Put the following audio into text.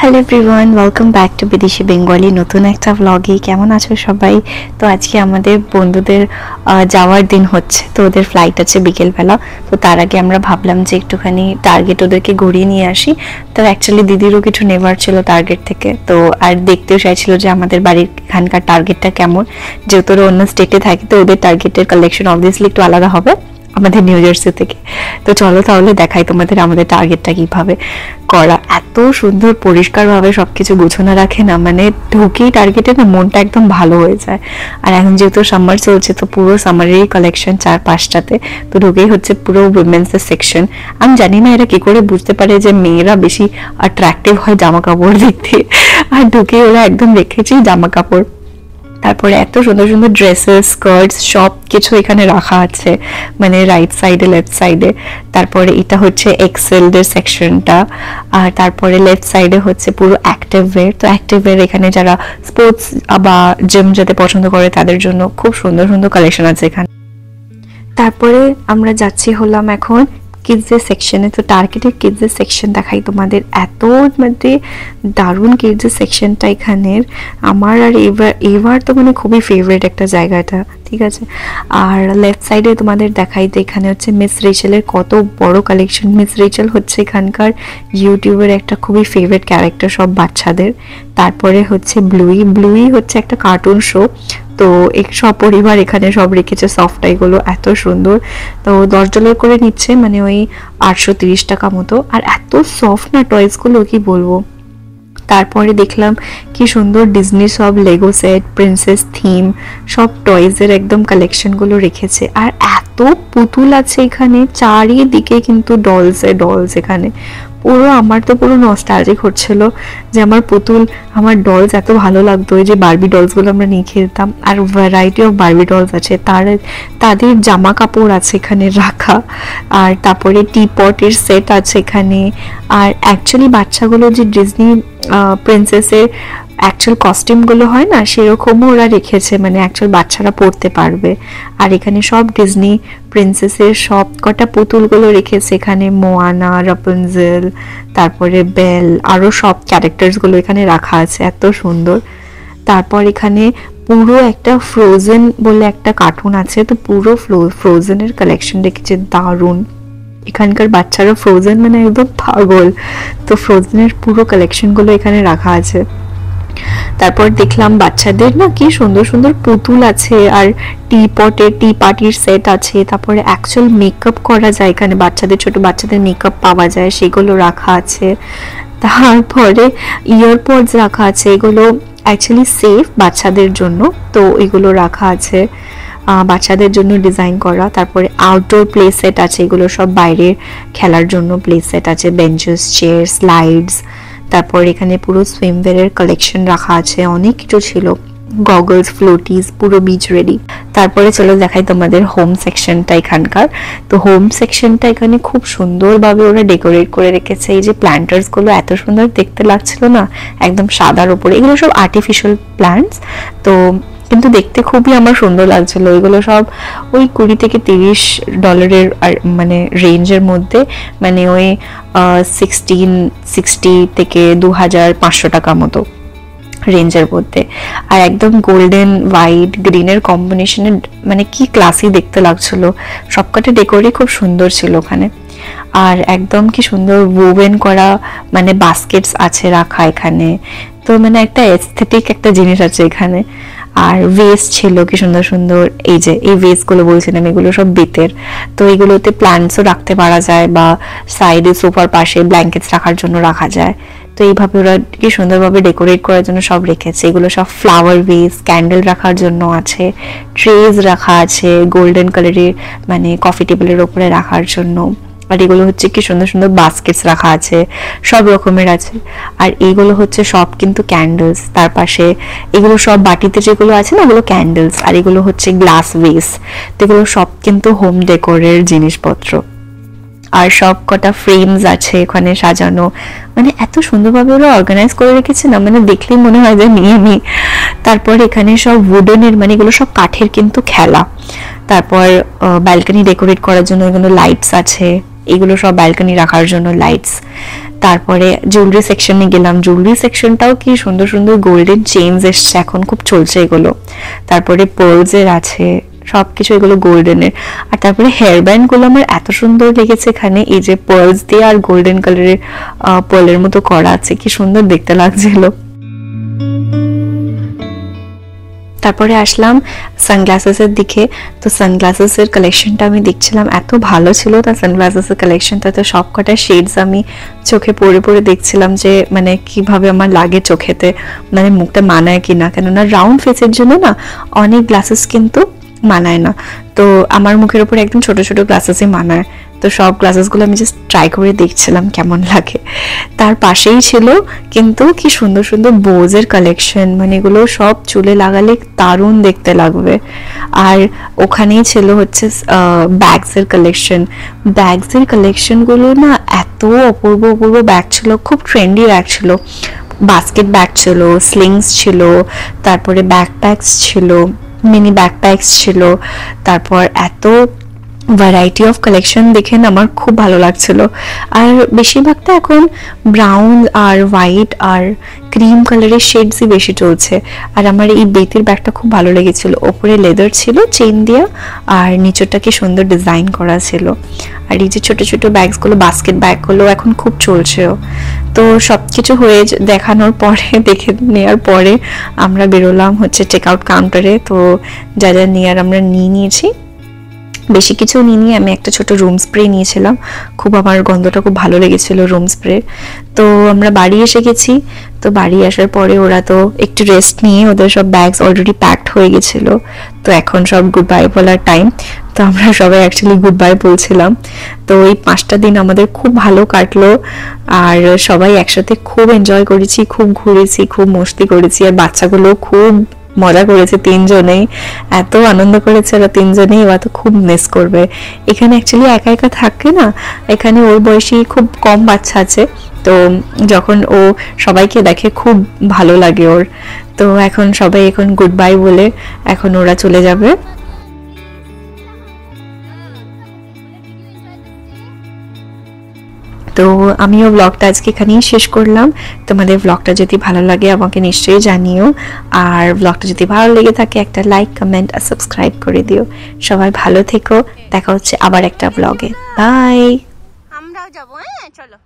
Hello everyone, welcome back to বিদেশি Bengali নতুন একটা ব্লগে। কেমন আছো সবাই? তো আজকে আমাদের বন্ধুদের যাওয়ার দিন হচ্ছে, তো ওদের ফ্লাইট আছে বিকেলবেলা। তো তার আগে আমরা ভাবলাম যে একটুখানি টার্গেট ওদেরকে ঘুরিয়ে নিয়ে আসি। তো অ্যাকচুয়ালি দিদিরও কিছু নেবার ছিল টার্গেট থেকে, তো আর দেখতেও চাইছিল যে আমাদের বাড়ির এখানকার টার্গেটটা কেমন, যেহেতু ওরা অন্য স্টেটে থাকে তো ওদের টার্গেটের কালেকশন অবভিয়াসলি একটু আলাদা হবে আমাদের নিউ জার্সি থেকে। তো চলো তাহলে দেখাই তোমাদের আমাদের টার্গেটটা কিভাবে করা। এত সুন্দর পরিষ্কারভাবে সবকিছু গুছানো রাখে না, মানে ঢুকেই টার্গেটে না মনটা একদম ভালো হয়ে যায়। আর এখন যেহেতু সামার চলছে তো পুরো সামারেরই কালেকশন 4-5টাতে, তো ঢুকেই হচ্ছে পুরো উইমেন্সের সেকশন। আমি জানি না এরা কি করে বুঝতে পারে যে মেয়েরা বেশি অ্যাট্রাকটিভ হয় জামা কাপড় দেখতে, আর ঢুকেই ওরা একদম রেখেছি জামা কাপড়। তারপরে এত সুন্দর সুন্দর ড্রেসেস, স্কার্টস সব কিছু এখানে রাখা আছে, মানে রাইট সাইডে লেফট সাইডে। তারপরে এটা হচ্ছে এক্সেলদের সেকশনটা, আর তারপরে লেফট সাইডে হচ্ছে পুরো অ্যাক্টিভ ওয়্যার। তো অ্যাক্টিভ ওয়্যার এখানে যারা স্পোর্টস বা জিম যেতে পছন্দ করে তাদের জন্য খুব সুন্দর সুন্দর কালেকশন আছে এখানে। তারপরে আমরা যাচ্ছি হলাম এখন কিডসের সেকশনে। তো টার্গেটের কিডসের সেকশন দেখাই তোমাদের, এত মানে দারুণ কিডসের সেকশনটা এখানের। আমার আর এবার তো মানে খুবই ফেভারিট একটা জায়গাটা, ঠিক আছে। আর লেফট সাইডে তোমাদের দেখাই, তো এখানে হচ্ছে মিস রেচেলের কত বড় কালেকশন। মিস রেচেল হচ্ছে এখানকার ইউটিউবের একটা খুবই ফেভারিট ক্যারেক্টার সব বাচ্চাদের। তারপরে হচ্ছে ব্লুই হচ্ছে একটা কার্টুন শো। তো সপরিবার এখানে সব রেখেছে সফটটাইগুলো, এত সুন্দর। তো $10 করে নিচ্ছে, মানে ওই 830 টাকা মতো। আর এত সফট না টয়েসগুলো, কি বলবো। তারপরে দেখলাম কি সুন্দর ডিজনি সব লেগো সেট, প্রিন্সেস থিম সব টয়েজের একদম কালেকশনগুলো রেখেছে। আর এত পুতুল আছে এখানে, চারিদিকে কিন্তু ডলস এখানে পুরো। আমার তো পুরো নস্টালজিক হচ্ছিল যে আমার পুতুল, আমার ডলস এত ভালো লাগতো। ওই যে বারবি ডলসগুলো আমরা নিয়ে খেলতাম, আর ভ্যারাইটি অফ বারবি ডলস আছে। তাদের জামা কাপড় আছে এখানে রাখা। আর তারপরে টি পটের সেট আছে এখানে। আর অ্যাকচুয়ালি বাচ্চাগুলো যে ডিজনি প্রিন্সেসের অ্যাকচুয়াল কস্টিউমগুলো হয় না, সেরকমও ওরা রেখেছে, মানে অ্যাকচুয়াল বাচ্চারা পরতে পারবে। আর এখানে সব ডিজনি প্রিন্সেসের সব কটা পুতুলগুলো রেখেছে এখানে, মোয়ানা, রাপুনজেল, তারপরে বেল, আরও সব ক্যারেক্টার্সগুলো এখানে রাখা আছে, এত সুন্দর। তারপর এখানে পুরো একটা ফ্রোজেন বলে একটা কার্টুন আছে, তো পুরো ফ্রোজেনের কালেকশন রেখেছে, দারুণ। এখানকার বাচ্চারা ফ্রোজেন মানে একদম পাগল, তো ফ্রোজেনের পুরো কালেকশনগুলো এখানে রাখা আছে। তারপর দেখলাম বাচ্চাদের না কি সুন্দর সুন্দর পুতুল আছে, আর টি পার্টির সেট আছে। তারপরে অ্যাকচুয়াল মেকআপ করা যায় এখানে, ছোট বাচ্চাদের মেকআপ পাওয়া যায়, সেগুলো রাখা আছে। তারপরে ইয়ারপডস রাখা আছে, এগুলো অ্যাকচুয়ালি সেফ বাচ্চাদের জন্য, তো এগুলো রাখা আছে বাচ্চাদের জন্য ডিজাইন করা। তারপরে আউটডোর প্লে সেট আছে, এগুলো সব বাইরে খেলার জন্য প্লে সেট আছে, বেঞ্চেস, চেয়ার, স্লাইডস। তারপর এখানে পুরো সুইমওয়্যারের কালেকশন রাখা আছে, অনেক কিছু ছিল, গগলস, ফ্লোটিস, পুরো বিচ রেডি। তারপরে চলো দেখাই তোমাদের হোম সেকশনটা এখানকার। তো হোম সেকশনটা এখানে খুব সুন্দরভাবে ওরা ডেকোরেট করে রেখেছে। এই যে প্ল্যান্টার্সগুলো এত সুন্দর দেখতে লাগছিল না, একদম সাদার উপরে। এগুলো সব আর্টিফিশিয়াল প্ল্যান্টস, তো কিন্তু দেখতে খুবই আমার সুন্দর লাগছিল। এগুলো সব ওই $20 থেকে $30 মানে রেঞ্জের মধ্যে, মানে ওই 1660 থেকে 2500 টাকা মতো রেঞ্জের মধ্যে। আর একদম গোল্ডেন হোয়াইট গ্রিনের কম্বিনেশনে, মানে কি ক্লাসি দেখতে লাগছিল। সবকটা ডেকোরই খুব সুন্দর ছিল ওখানে। আর একদম কি সুন্দর ওভেন করা, মানে বাস্কেটস আছে রাখা এখানে, তো মানে একটা এস্থেটিক একটা জিনিস আছে এখানে। আর ভেস ছিল কি সুন্দর সুন্দর, এই যে এই ভেসগুলো বলছিলাম, এগুলো সব বেতের। তো এগুলোতে প্ল্যান্টসও রাখতে পারা যায়, বা সাইডে সোফার পাশে ব্ল্যাঙ্কেটস রাখার জন্য রাখা যায়। তো এইভাবে ওরা কি সুন্দরভাবে ডেকোরেট করার জন্য সব রেখেছে। এগুলো সব ফ্লাওয়ার ভেস, ক্যান্ডেল রাখার জন্য আছে, ট্রেজ রাখা আছে গোল্ডেন কালারের, মানে কফি টেবিলের উপরে রাখার জন্য। আর এগুলো হচ্ছে কি সুন্দর সুন্দর বাস্কেটস রাখা আছে, সব রকমের আছে। আর এইগুলো হচ্ছে সব কিন্তু ক্যান্ডেলস। তার পাশে এগুলো সব বাটিতে যেগুলো আছে না, ওগুলো ক্যান্ডেলস। আর এগুলো হচ্ছে গ্লাস ভেস। তো এগুলো সব কিন্তু হোম ডেকোরের জিনিসপত্র। আর সব কটা ফ্রেমস আছে এখানে সাজানো, মানে এত সুন্দরভাবে ওরা অর্গানাইজ করে রেখেছে না, মানে দেখলেই মনে হয় যে নিয়ে নি। তারপর এখানে সব উডেনের, মানে এগুলো সব কাঠের কিন্তু খেলা। তারপর ব্যালকনি ডেকোরেট করার জন্য এগুলো লাইটস আছে, এগুলো সব ব্যালকনি রাখার জন্য লাইটস। তারপরে জুয়েলারি সেকশনে গেলাম, জুয়েলারি সেকশনটাও কি সুন্দর সুন্দর গোল্ডেন চেইনস এসছে, এখন খুব চলছে এগুলো। তারপরে পার্লসের আছে, সবকিছু এগুলো গোল্ডেনের। আর তারপরে হেয়ার ব্যান্ড গুলো আমার এত সুন্দর লেগেছে এখানে, এই যে পার্লস দিয়ে আর গোল্ডেন কালারের পার্লের মতো করা আছে, কি সুন্দর দেখতে লাগছিল। তারপরে আসলাম সানগ্লাসেসের দিকে। তো সানগ্লাসেসের কালেকশনটা আমি দেখছিলাম, এত ভালো ছিল তার সানগ্লাসেসের কালেকশনটা। তো সব কটা শেডস আমি চোখে পড়ে পড়ে দেখছিলাম যে মানে কিভাবে আমার লাগে চোখেতে, মানে মুখটা মানায় কিনা, কেননা রাউন্ড ফেসের জন্য না অনেক গ্লাসেস কিন্তু মানায় না। তো আমার মুখের উপর একদম ছোট ছোট গ্লাসেসই মানায়। তো সব গ্লাসেসগুলো আমি জাস্ট ট্রাই করে দেখছিলাম কেমন লাগে। তার পাশেই ছিল কিন্তু কি সুন্দর সুন্দর বোজের কালেকশন, মানে এগুলো সব চুলে লাগালে দারুণ দেখতে লাগবে। আর ওখানেই ছিল হচ্ছে ব্যাগসের কালেকশন। ব্যাগসের কালেকশনগুলো না এত অপূর্ব অপূর্ব ব্যাগ ছিল, খুব ট্রেন্ডি ব্যাগ ছিল। বাস্কেট ব্যাগ ছিল, স্লিংস ছিল, তারপরে ব্যাকপ্যাকস ছিল, মিনি ব্যাকপ্যাকস ছিল। তারপর এত ভ্যারাইটি অফ কালেকশন দেখে না আমার খুব ভালো লাগছিল। আর বেশিরভাগটা এখন ব্রাউন আর হোয়াইট আর ক্রিম কালারের শেডসই বেশি চলছে। আর আমার এই বেতির ব্যাগটা খুব ভালো লেগেছিল, ওপরে লেদার ছিল চেইন দেওয়া, আর নিচেরটাকে সুন্দর ডিজাইন করা ছিল। আর এই যে ছোট ছোট ব্যাগসগুলো, বাস্কেট ব্যাগগুলো এখন খুব চলছেও। তো সব কিছু হয়ে দেখানোর পরে, দেখে নেওয়ার পরে আমরা বেরোলাম হচ্ছে চেক আউট কাউন্টারে। তো যা যা নেওয়ার আমরা নিয়ে নিয়েছি, বেশি কিছু নিয়ে আমি একটা ছোট রুম স্প্রে নিয়েছিলাম, খুব আমার গন্ধটা খুব ভালো লেগেছিল রুম স্প্রে। তো আমরা বাড়ি এসে গেছি। তো বাড়ি আসার পরে ওরা তো একটু রেস্ট নিয়ে, ওদের সব ব্যাগস অলরেডি প্যাকড হয়ে গেছিল। তো এখন সব গুড বাই বলার টাইম। তো আমরা সবাই অ্যাকচুয়ালি গুড বাই বলছিলাম। তো এই 5টা দিন আমাদের খুব ভালো কাটলো, আর সবাই একসাথে খুব এনজয় করেছি, খুব ঘুরেছি, খুব মস্তি করেছি। আর বাচ্চাগুলো খুব মজা করেছে, 3জনেই এত আনন্দ করেছে ওরা 3জনেই। ওরা তো খুব মিস করবে। এখানে অ্যাকচুয়ালি একা একা থাকে না, এখানে ওর বয়সী খুব কম বাচ্চা আছে। তো যখন ও সবাইকে দেখে খুব ভালো লাগে ওর। তো এখন সবাই এখন গুড বাই বলে এখন ওরা চলে যাবে। তো আমিও ব্লগটা আজকে এখানেই শেষ করলাম। তোমাদের ব্লগটা যদি ভালো লাগে আমাকে নিশ্চয়ই জানিও, আর ব্লগটা যদি ভালো লেগে থাকে একটা লাইক, কমেন্ট আর সাবস্ক্রাইব করে দিও। সবাই ভালো থেকো, দেখা হচ্ছে আবার একটা ব্লগে। বাই। আমরাও যাবো, হ্যাঁ চলো।